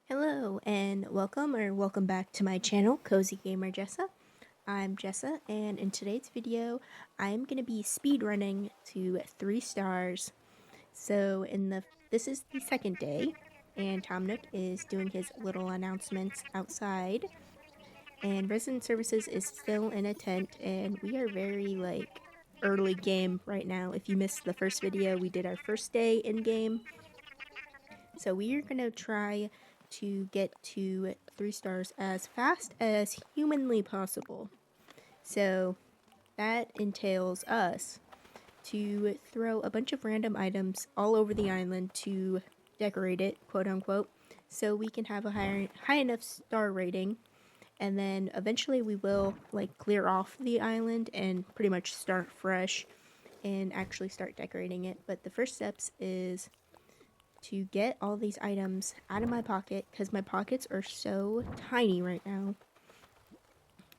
Hello and welcome back to my channel, Cozy Gamer Jessa. I'm Jessa, and in today's video, I am going to be speedrunning to 3 stars. So this is the second day, and Tom Nook is doing his little announcements outside, and Resident Services is still in a tent, and we are very early game right now. If you missed the first video, we did our first day in game. So we are going to try to get to 3 stars as fast as humanly possible. So that entails us to throw a bunch of random items all over the island to decorate it, quote unquote, so we can have a high enough star rating. And then eventually we will clear off the island and pretty much start fresh and actually start decorating it. But the first steps is to get all these items out of my pocket because my pockets are so tiny right now.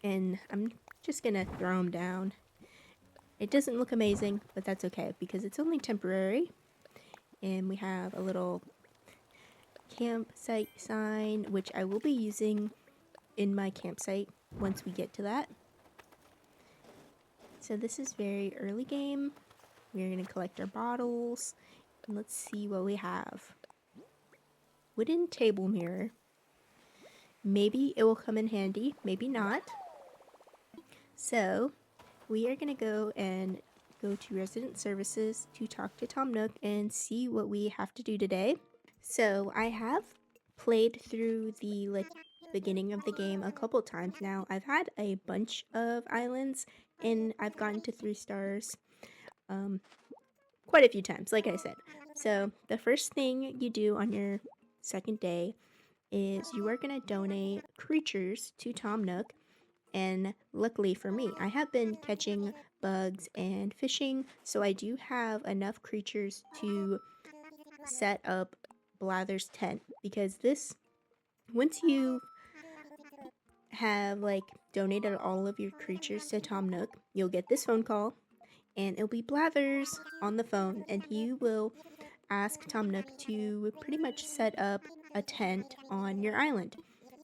And I'm just gonna throw them down. It doesn't look amazing, but that's okay because it's only temporary. And we have a little campsite sign, which I will be using in my campsite once we get to that. So this is very early game. We're gonna collect our bottles. And let's see what we have. Wooden table mirror. Maybe it will come in handy, maybe not. So we are going to go to Resident Services to talk to Tom Nook and see what we have to do today. So I have played through the beginning of the game a couple times now. I've had a bunch of islands and I've gotten to 3 stars quite a few times, like I said. So the first thing you do on your second day is you are going to donate creatures to Tom Nook. And luckily for me, I have been catching bugs and fishing, so I do have enough creatures to set up Blather's tent. Because once you have donated all of your creatures to Tom Nook, you'll get this phone call, and it'll be Blathers on the phone, and he will ask Tom Nook to pretty much set up a tent on your island.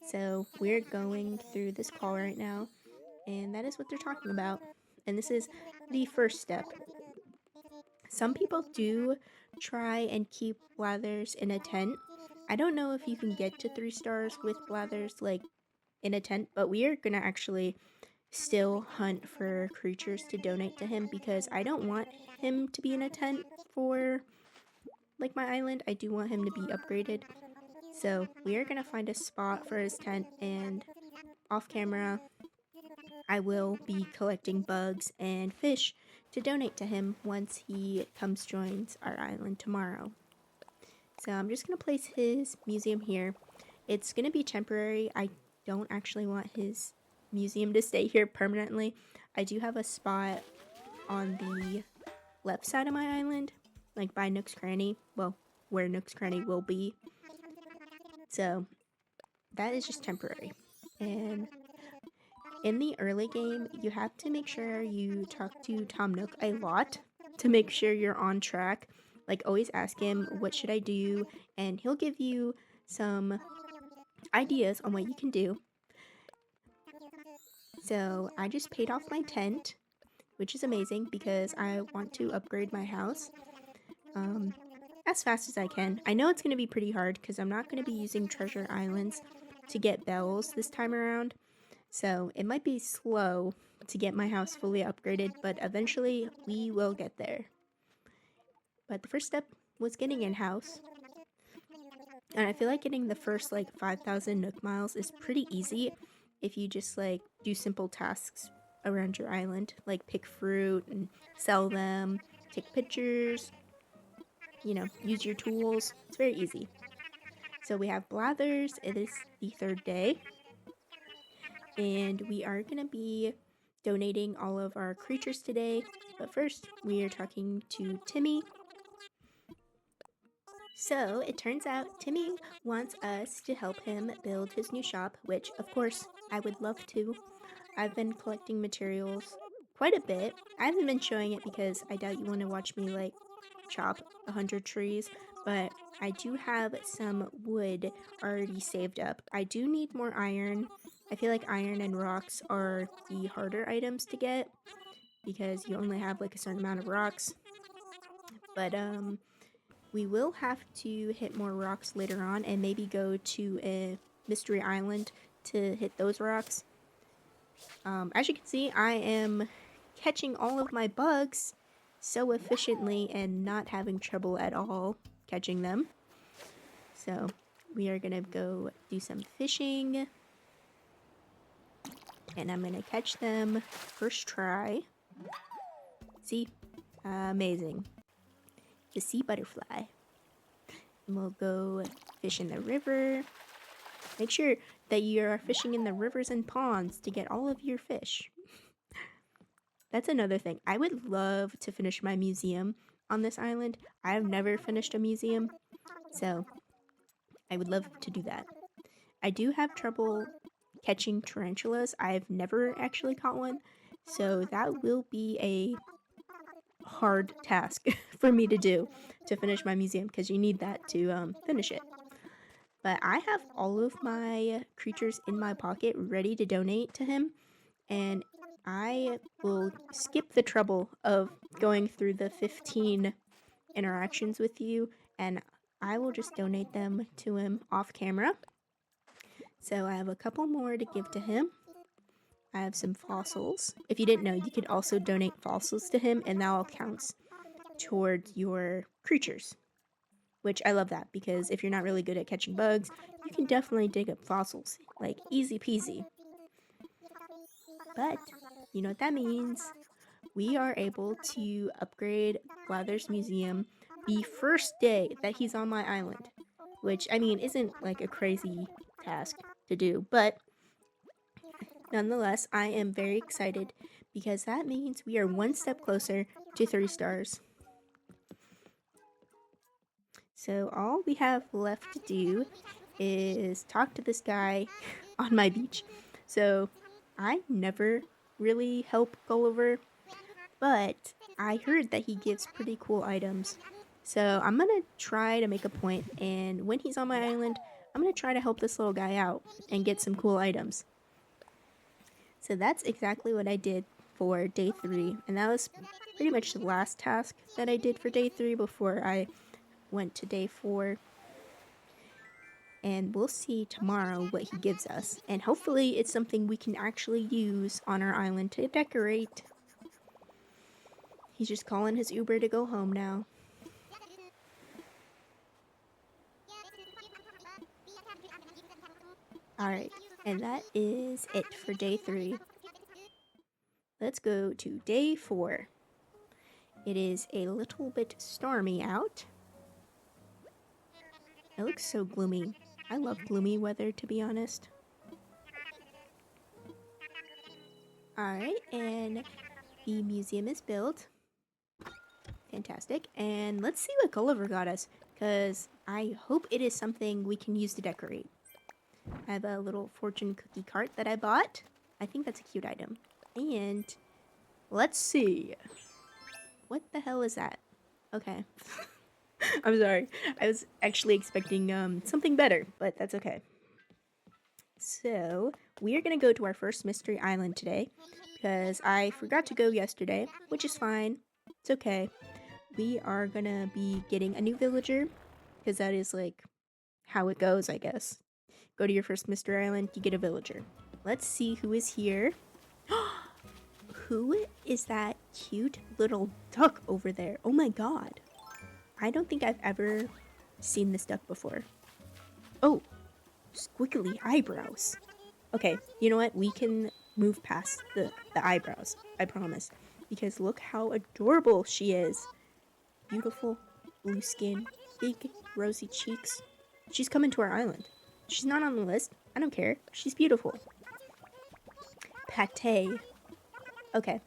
So we're going through this call right now, and that is what they're talking about. And this is the first step. Some people do try and keep Blathers in a tent. I don't know if you can get to 3 stars with Blathers in a tent, but we are gonna actually still hunt for creatures to donate to him because I don't want him to be in a tent for my island. I do want him to be upgraded. So we are gonna find a spot for his tent, and off camera I will be collecting bugs and fish to donate to him once he joins our island tomorrow. So I'm just going to place his museum here. It's going to be temporary. I don't actually want his museum to stay here permanently. I do have a spot on the left side of my island, by Nook's Cranny. Well, where Nook's Cranny will be. So that is just temporary. And in the early game, you have to make sure you talk to Tom Nook a lot to make sure you're on track. Always ask him, what should I do? And he'll give you some ideas on what you can do. So I just paid off my tent, which is amazing because I want to upgrade my house as fast as I can. I know it's going to be pretty hard because I'm not going to be using treasure islands to get bells this time around. So it might be slow to get my house fully upgraded, but eventually we will get there. But the first step was getting in house. And I feel like getting the first 5,000 Nook miles is pretty easy if you just do simple tasks around your island, like pick fruit and sell them, take pictures, use your tools. It's very easy. So we have Blathers. It is the third day. And we are going to be donating all of our creatures today. But first, we are talking to Timmy. So it turns out Timmy wants us to help him build his new shop, which of course I would love to. I've been collecting materials quite a bit. I haven't been showing it because I doubt you want to watch me chop 100 trees, but I do have some wood already saved up. I do need more iron. I feel like iron and rocks are the harder items to get because you only have like a certain amount of rocks. But we will have to hit more rocks later on and maybe go to a mystery island to hit those rocks. As you can see, I am catching all of my bugs so efficiently and not having trouble at all catching them. So we are gonna go do some fishing and I'm gonna catch them first try. See? Amazing. The sea butterfly. And we'll go fish in the river. Make sure that you are fishing in the rivers and ponds to get all of your fish. That's another thing. I would love to finish my museum on this island. I've never finished a museum, so I would love to do that. I do have trouble catching tarantulas. I've never actually caught one, so that will be a hard task for me to do to finish my museum because you need that to finish it. But I have all of my creatures in my pocket ready to donate to him, and I will skip the trouble of going through the 15 interactions with you, and I will just donate them to him off camera. So I have a couple more to give to him. I have some fossils. If you didn't know, you could also donate fossils to him, and that all counts towards your creatures. Which I love that, because if you're not really good at catching bugs, you can definitely dig up fossils. Like, easy peasy. But, you know what that means? We are able to upgrade Blather's Museum the first day that he's on my island. Which, I mean, isn't like a crazy task to do, but nonetheless, I am very excited because that means we are one step closer to 3 stars. So all we have left to do is talk to this guy on my beach. So I never really help Gulliver, but I heard that he gives pretty cool items. So I'm gonna try to make a point, and when he's on my island, I'm gonna try to help this little guy out and get some cool items. So that's exactly what I did for day 3, and that was pretty much the last task that I did for day 3 before I went to day 4. And we'll see tomorrow what he gives us, and hopefully it's something we can actually use on our island to decorate. He's just calling his Uber to go home now. Alright, and that is it for day 3. Let's go to day 4. It is a little bit stormy out. It looks so gloomy. I love gloomy weather, to be honest. Alright, and the museum is built. Fantastic. And let's see what Gulliver got us, because I hope it is something we can use to decorate. I have a little fortune cookie cart that I bought. I think that's a cute item. And let's see. What the hell is that? Okay. I'm sorry. I was actually expecting something better, but that's okay. So, we are going to go to our first mystery island today because I forgot to go yesterday, which is fine. It's okay. We are going to be getting a new villager because that is like how it goes, I guess. Go to your first mystery island, you get a villager. Let's see who is here. Who is that cute little duck over there? Oh my god. I don't think I've ever seen this duck before. Oh, squiggly eyebrows. Okay, you know what? We can move past the eyebrows, I promise. Because look how adorable she is. Beautiful blue skin, big rosy cheeks. She's coming to our island. She's not on the list. I don't care. She's beautiful. Pate. Okay.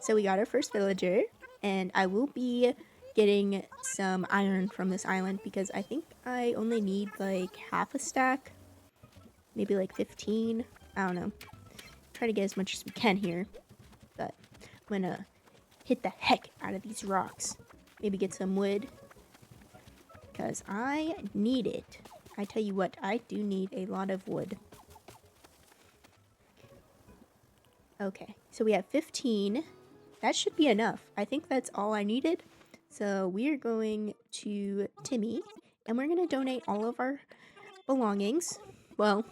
So we got our first villager, and I will be getting some iron from this island because I think I only need like half a stack. Maybe like 15. I don't know. Try to get as much as we can here. But I'm gonna hit the heck out of these rocks. Maybe get some wood. because I need it. I tell you what, I do need a lot of wood. Okay, so we have 15. That should be enough. I think that's all I needed. So we are going to Timmy, and we're going to donate all of our belongings. Well,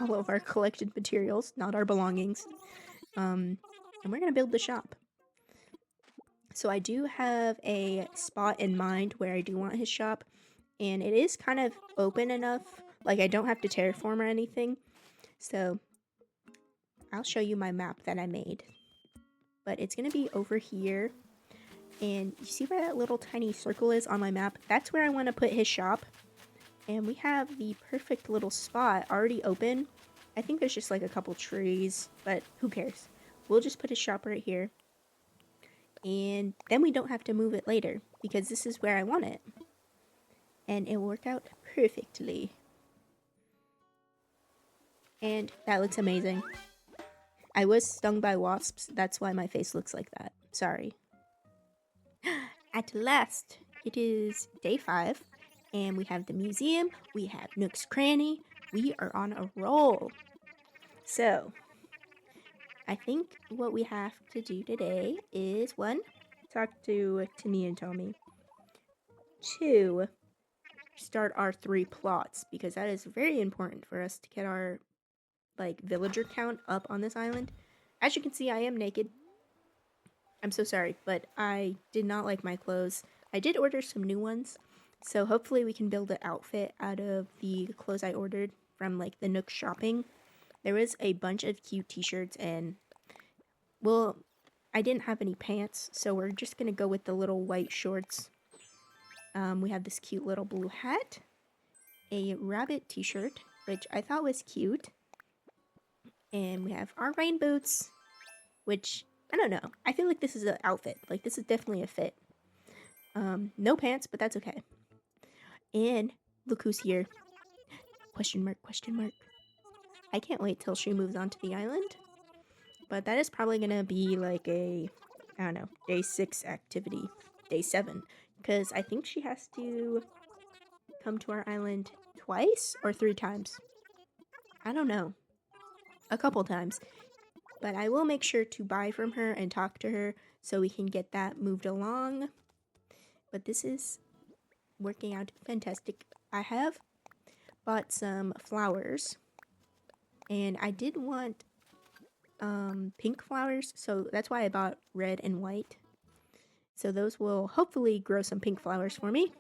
all of our collected materials, not our belongings. And we're going to build the shop. So I do have a spot in mind where I do want his shop, and it is kind of open enough. Like, I don't have to terraform or anything. So I'll show you my map that I made. But it's going to be over here. And you see where that little tiny circle is on my map? That's where I want to put his shop. And we have the perfect little spot already open. I think there's just like a couple trees, but who cares? We'll just put his shop right here. And then we don't have to move it later because this is where I want it. And it will work out perfectly. And that looks amazing. I was stung by wasps. That's why my face looks like that. Sorry. At last, it is day 5. And we have the museum. We have Nook's Cranny. We are on a roll. So, I think what we have to do today is 1, talk to Timmy and Tommy. 2, start our 3 plots because that is very important for us to get our villager count up on this island. As you can see, I am naked. I'm so sorry, but I did not like my clothes. I did order some new ones, so hopefully we can build an outfit out of the clothes I ordered from the Nook shopping. There was a bunch of cute t-shirts and, well, I didn't have any pants, so we're just gonna go with the little white shorts. We have this cute little blue hat, a rabbit t-shirt, which I thought was cute. And we have our rain boots, which, I don't know. I feel like this is an outfit. This is definitely a fit. No pants, but that's okay. And look who's here. Question mark, question mark. I can't wait till she moves onto the island. But that is probably going to be a, I don't know, day 6 activity. Day 7. Because I think she has to come to our island twice or 3 times. I don't know. A couple times. But I will make sure to buy from her and talk to her so we can get that moved along. But this is working out fantastic. I have bought some flowers. And I did want pink flowers, so that's why I bought red and white. So those will hopefully grow some pink flowers for me.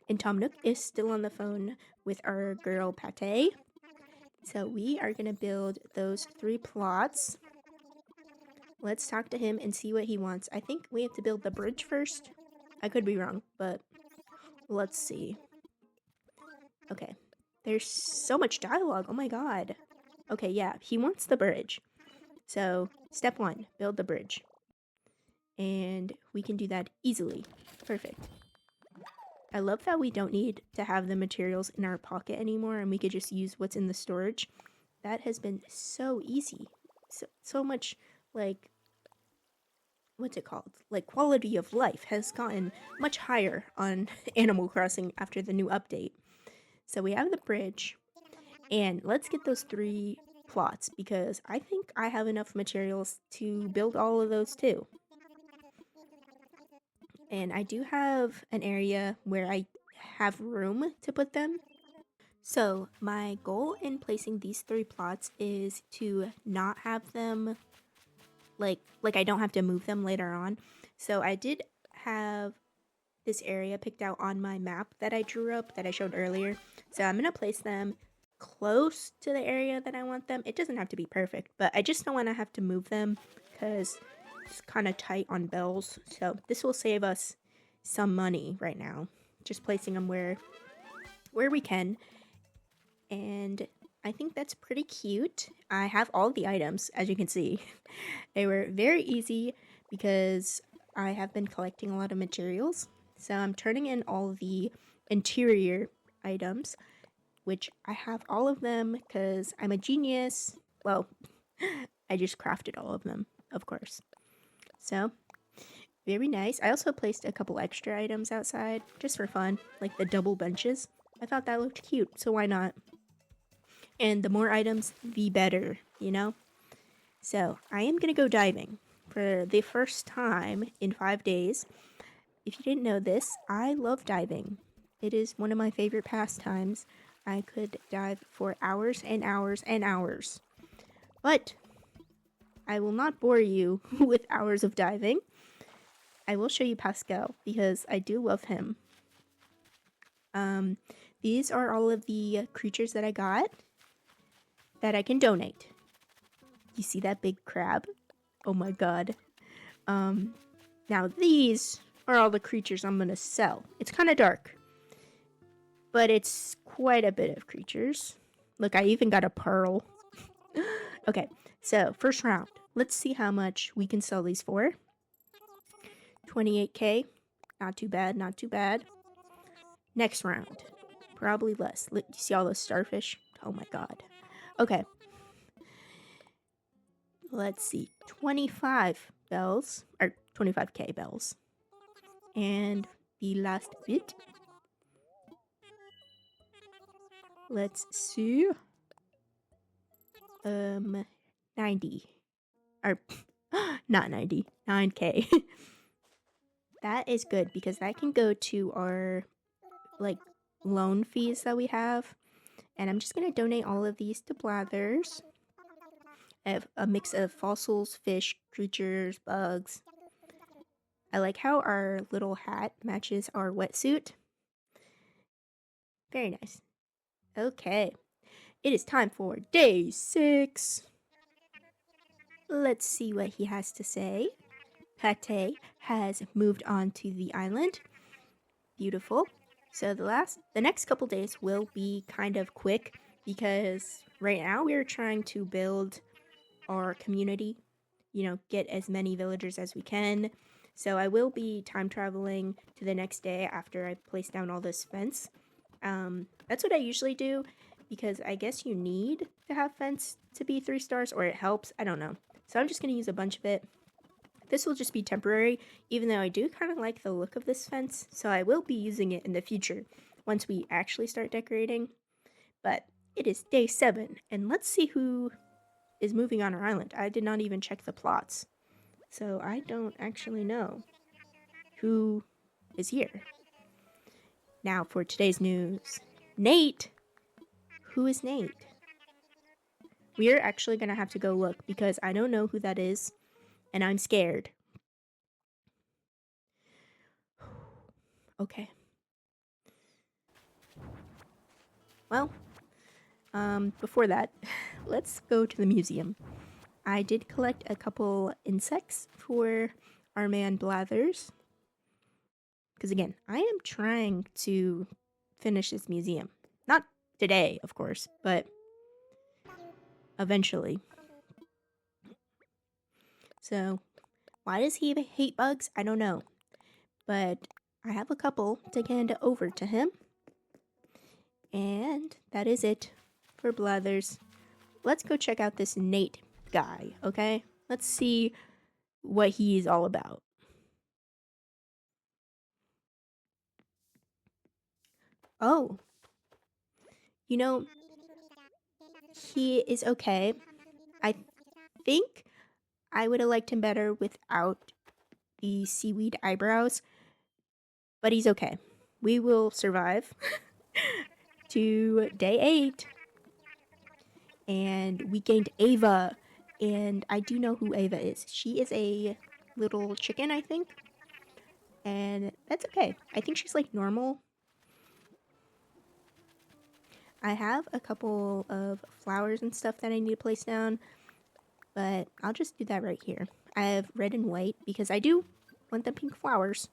And Tom Nook is still on the phone with our girl Pate. So we are going to build those 3 plots. Let's talk to him and see what he wants. I think we have to build the bridge first. I could be wrong, but let's see. Okay. There's so much dialogue. Oh my god. Okay, yeah. He wants the bridge. So, step 1, build the bridge. And we can do that easily. Perfect. I love that we don't need to have the materials in our pocket anymore and we could just use what's in the storage. That has been so easy. So much, what's it called? Quality of life has gotten much higher on Animal Crossing after the new update. So we have the bridge. And let's get those 3 plots because I think I have enough materials to build all of those too. And I do have an area where I have room to put them. So my goal in placing these 3 plots is to not have them like I don't have to move them later on. So I did have this area picked out on my map that I drew up that I showed earlier. So I'm going to place them close to the area that I want them. It doesn't have to be perfect, but I just don't want to have to move them because it's kind of tight on bells. So this will save us some money right now, just placing them where we can. And I think that's pretty cute. I have all the items, as you can see. They were very easy because I have been collecting a lot of materials. So I'm turning in all the interior items, which I have all of them because I'm a genius. Well, I just crafted all of them, of course. So Very nice. I also placed a couple extra items outside just for fun, like the double benches. I thought that looked cute, so why not? And the more items, the better, you know? So I am gonna go diving for the first time in 5 days. If you didn't know this, I love diving. It is one of my favorite pastimes. I could dive for hours and hours and hours. But I will not bore you with hours of diving. I will show you Pascal because I do love him. These are all of the creatures that I got that I can donate. You see that big crab? Oh my god. Now these are all the creatures I'm gonna sell. It's kind of dark, but it's quite a bit of creatures. Look, I even got a pearl. Okay, so first round. Let's see how much we can sell these for. 28k. Not too bad, not too bad. Next round. Probably less. You see all those starfish? Oh my god. Okay. Let's see. 25 bells. Or 25k bells. And the last bit. Let's see. 90. Or, not 90. 9k. That is good because that can go to our, like, loan fees that we have. And I'm just going to donate all of these to Blathers. I have a mix of fossils, fish, creatures, bugs. I like how our little hat matches our wetsuit. Very nice. Okay. It is time for day 6. Let's see what he has to say. Pate has moved on to the island. Beautiful. So the next couple days will be kind of quick because right now we're trying to build our community, get as many villagers as we can. So I will be time traveling to the next day after I place down all this fence. That's what I usually do because I guess you need to have fence to be 3 stars, or it helps. I don't know. So I'm just going to use a bunch of it. This will just be temporary, even though I do kind of like the look of this fence, so I will be using it in the future once we actually start decorating. But it is day 7, and let's see who is moving on our island. I did not even check the plots, so I don't actually know who is here. Now for today's news. Nate! Who is Nate? We are actually going to have to go look because I don't know who that is, and I'm scared. Okay. Well, before that, let's go to the museum. I did collect a couple insects for our man Blathers. Because again, I am trying to finish this museum. Not today, of course, but eventually. So, why does he hate bugs? I don't know. But I have a couple to hand over to him. And that is it for Blathers. Let's go check out this Nate guy, okay? Let's see what he's all about. Oh. He is okay. I think I would have liked him better without the seaweed eyebrows, but he's okay. We will survive to day 8. And we gained Ava, and I do know who Ava is. She is a little chicken, I think. And that's okay. I think she's like normal. I have a couple of flowers and stuff that I need to place down, but I'll just do that right here. I have red and white because I do want the pink flowers.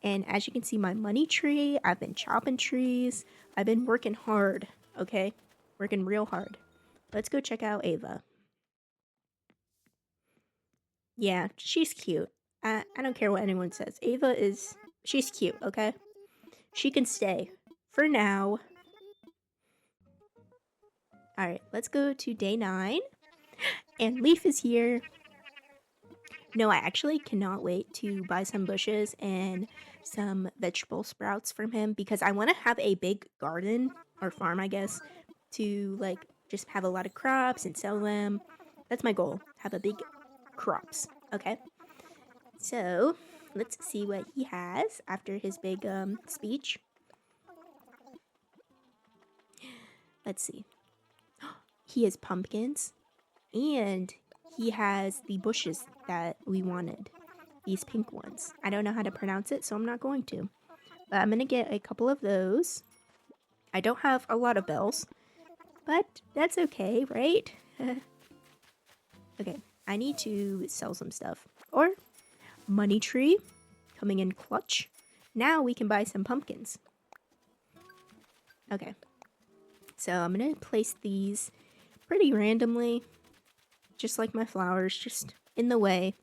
And as you can see, my money tree, I've been chopping trees. I've been working hard, okay? Working real hard. Let's go check out Ava. Yeah, she's cute. I don't care what anyone says. She's cute, okay? She can stay. For now. Alright, let's go to day 9. And Leaf is here. No, I actually cannot wait to buy some bushes and some vegetable sprouts from him because I want to have a big garden or farm, I guess, to like just have a lot of crops and sell them. That's my goal. Have a big crops. Okay. So, let's see what he has after his big speech. Let's see. He has pumpkins and he has the bushes that we wanted. These pink ones. I don't know how to pronounce it, so I'm not going to. But I'm going to get a couple of those. I don't have a lot of bells, but that's okay, right? Okay, I need to sell some stuff. Or money tree coming in clutch. Now we can buy some pumpkins. Okay, so I'm going to place these pretty randomly, just like my flowers, just in the way.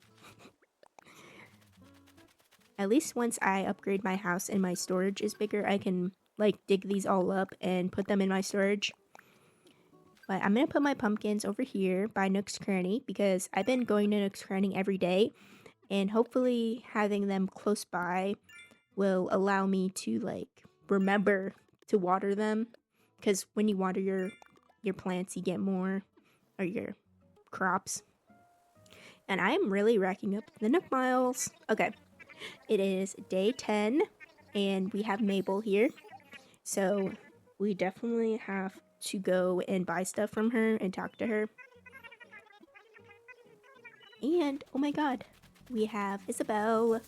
At least once I upgrade my house and my storage is bigger, I can like dig these all up and put them in my storage. But I'm going to put my pumpkins over here by Nook's Cranny because I've been going to Nook's Cranny every day, and hopefully having them close by will allow me to like remember to water them, because when you water your plants you get more, or your crops. And I am really racking up the Nook miles. Okay, it is day 10 and we have Mabel here, so we definitely have to go and buy stuff from her and talk to her. And oh my god, we have Isabelle.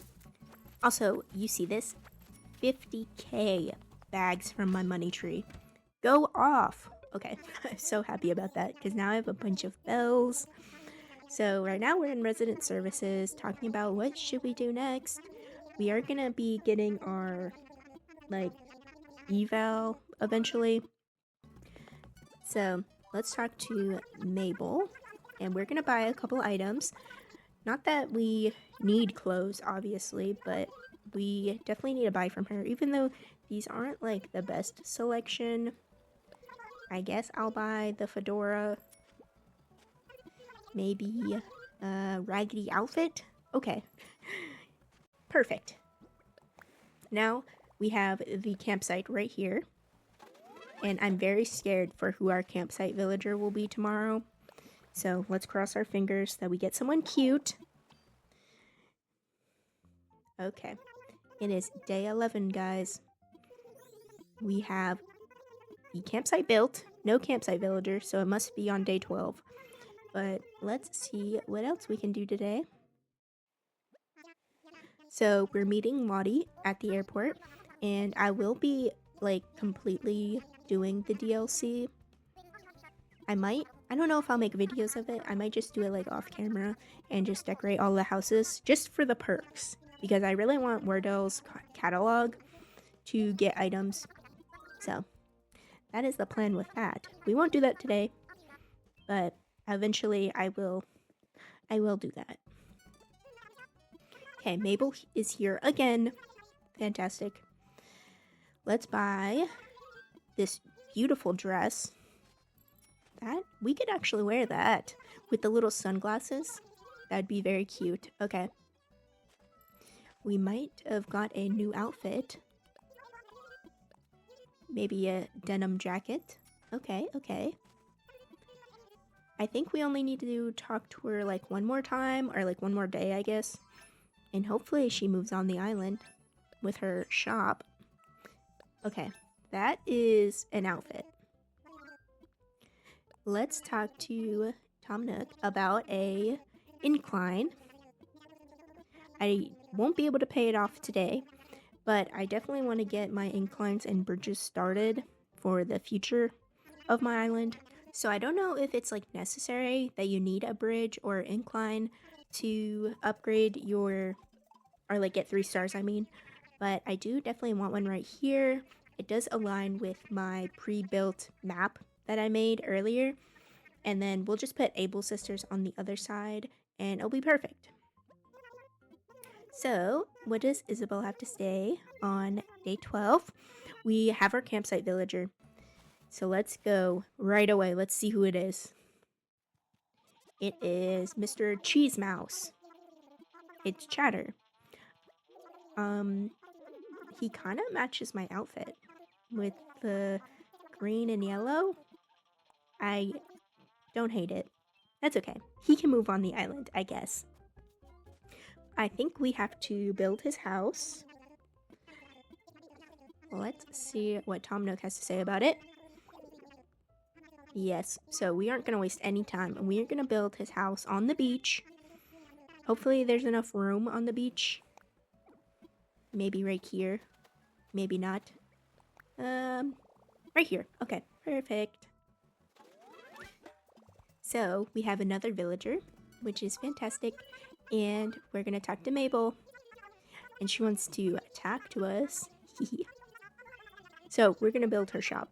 Also, you see this? 50k bags from my money tree. Go off! Okay, I'm so happy about that because now I have a bunch of bells. So right now we're in resident services talking about what should we do next. We are gonna be getting our like eval eventually. So let's talk to Mabel, and we're gonna buy a couple items. Not that we need clothes, obviously, but we definitely need to buy from her. Even though these aren't like the best selection, I guess I'll buy the fedora. Maybe a raggedy outfit. Okay, perfect. Now we have the campsite right here. And I'm very scared for who our campsite villager will be tomorrow. So let's cross our fingers that we get someone cute. Okay. It is day 11, guys. We have the campsite built. No campsite villager, so it must be on day 12. But let's see what else we can do today. So we're meeting Lottie at the airport. And I will be like completely doing the DLC. I don't know if I'll make videos of it. I might just do it like off camera and just decorate all the houses just for the perks, because I really want Wordell's catalog to get items. So that is the plan with that. We won't do that today, but eventually I will do that. Okay, Mabel is here again. Fantastic. Let's buy this beautiful dress. That we could actually wear that with the little sunglasses. That'd be very cute. Okay. We might have got a new outfit. Maybe a denim jacket. Okay, okay. I think we only need to talk to her like one more time, or like one more day, I guess. And hopefully she moves on the island with her shop. Okay, that is an outfit. Let's talk to Tom Nook about a incline. I won't be able to pay it off today, but I definitely want to get my inclines and bridges started for the future of my island. So I don't know if it's like necessary that you need a bridge or incline to upgrade your, or like get 3 stars, I mean. But I do definitely want one right here. It does align with my pre-built map that I made earlier. And then we'll just put Able Sisters on the other side and it'll be perfect. So, what does Isabelle have to say on day 12? We have our campsite villager. So let's go right away. Let's see who it is. It is Mr. Cheese Mouse. It's Chatter. He kind of matches my outfit with the green and yellow. I don't hate it. That's okay. He can move on the island, I guess. I think we have to build his house. Let's see what Tom Nook has to say about it. Yes, so we aren't going to waste any time, and we are going to build his house on the beach. Hopefully there's enough room on the beach. Maybe right here. Maybe not. Right here. Okay, perfect. So we have another villager, which is fantastic. And we're going to talk to Mabel. And she wants to talk to us. So we're going to build her shop,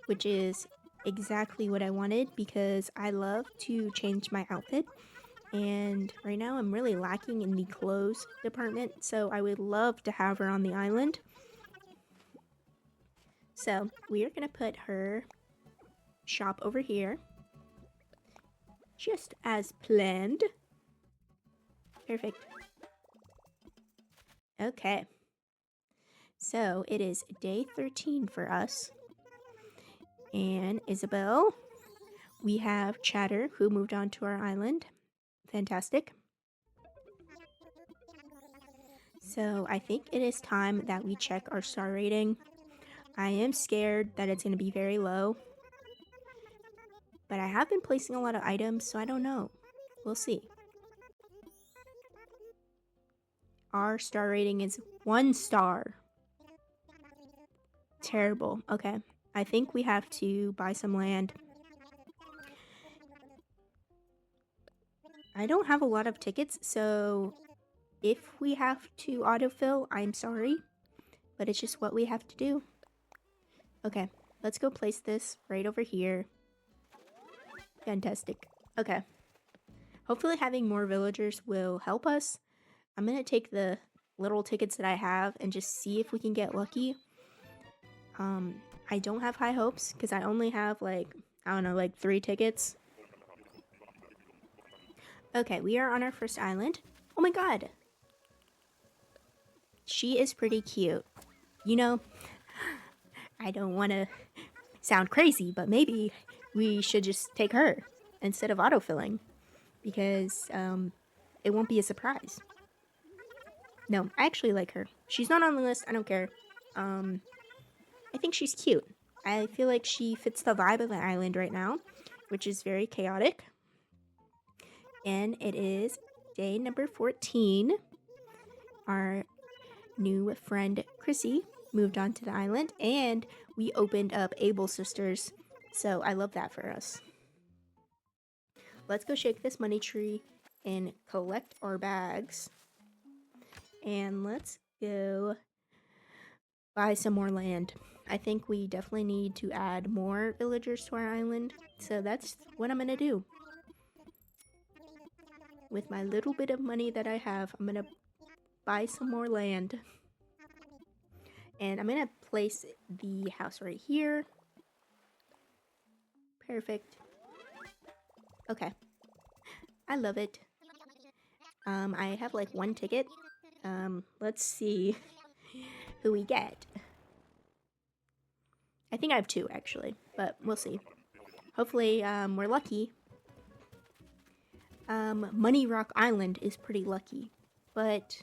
which is exactly what I wanted because I love to change my outfit. And right now I'm really lacking in the clothes department. So I would love to have her on the island. So we are going to put her shop over here. Just as planned. Perfect. Okay. So it is day 13 for us. And Isabelle. We have Chatter, who moved on to our island. Fantastic. So I think it is time that we check our star rating. I am scared that it's going to be very low. But I have been placing a lot of items, so I don't know. We'll see. Our star rating is 1 star. Terrible. Okay. I think we have to buy some land. I don't have a lot of tickets, so if we have to autofill, I'm sorry. But it's just what we have to do. Okay. Let's go place this right over here. Fantastic. Okay. Hopefully having more villagers will help us. I'm going to take the little tickets that I have and just see if we can get lucky. I don't have high hopes because I only have like 3 tickets. Okay, we are on our first island. Oh my god. She is pretty cute. You know, I don't want to sound crazy, but maybe we should just take her instead of autofilling because it won't be a surprise. No, I actually like her. She's not on the list. I don't care. I think she's cute. I feel like she fits the vibe of the island right now, which is very chaotic. And it is day number 14. Our new friend Chrissy moved onto the island, and we opened up Able Sisters. So I love that for us. Let's go shake this money tree and collect our bags. And let's go buy some more land. I think we definitely need to add more villagers to our island. So that's what I'm going to do. With my little bit of money that I have, I'm going to buy some more land. And I'm going to place the house right here. Perfect. Okay. I love it. I have like 1 ticket. Let's see who we get. I think I have 2 actually, but we'll see. Hopefully, we're lucky. Money Rock Island is pretty lucky, but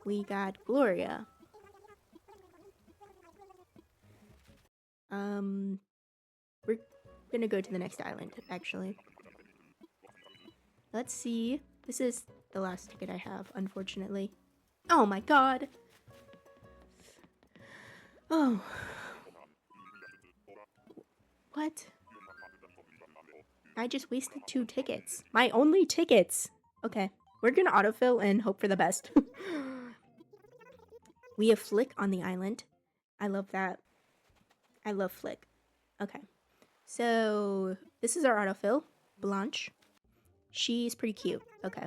we got Gloria. We're gonna go to the next island, actually. Let's see. This is the last ticket I have, unfortunately. Oh my god! Oh. What? I just wasted 2 tickets. My only tickets! Okay, we're gonna autofill and hope for the best. We have Flick on the island. I love that. I love Flick. Okay. So, this is our autofill. Blanche. She's pretty cute. Okay.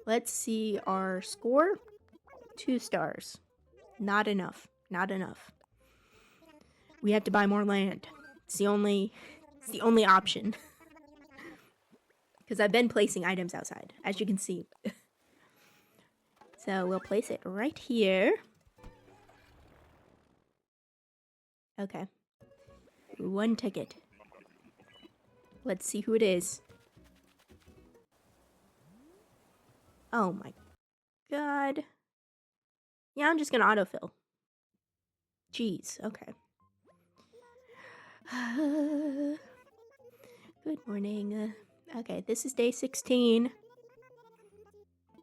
Let's see our score. 2 stars. Not enough. Not enough. We have to buy more land. It's the only option. because I've been placing items outside, as you can see. So we'll place it right here. Okay. 1 ticket. Let's see who it is. Oh my god. Yeah, I'm just gonna autofill. Jeez, okay. Good morning. Okay, this is day 16.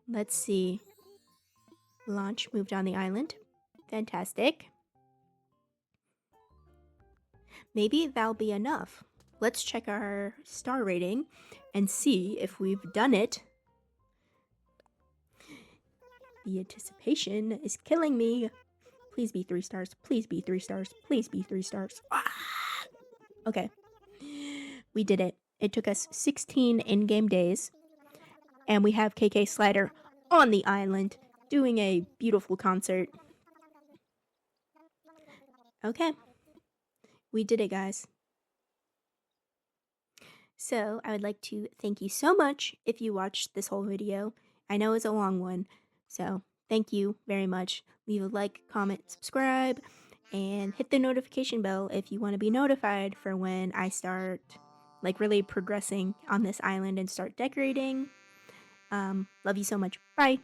Let's see. Launch moved on the island. Fantastic. Maybe that'll be enough. Let's check our star rating and see if we've done it. The anticipation is killing me. Please be 3 stars. Please be 3 stars. Please be 3 stars. Ah! Okay. We did it. It took us 16 in-game days. And we have KK Slider on the island doing a beautiful concert. Okay. We did it, guys. So, I would like to thank you so much if you watched this whole video. I know it's a long one, so thank you very much. Leave a like, comment, subscribe, and hit the notification bell if you want to be notified for when I start, like, really progressing on this island and start decorating. Love you so much. Bye!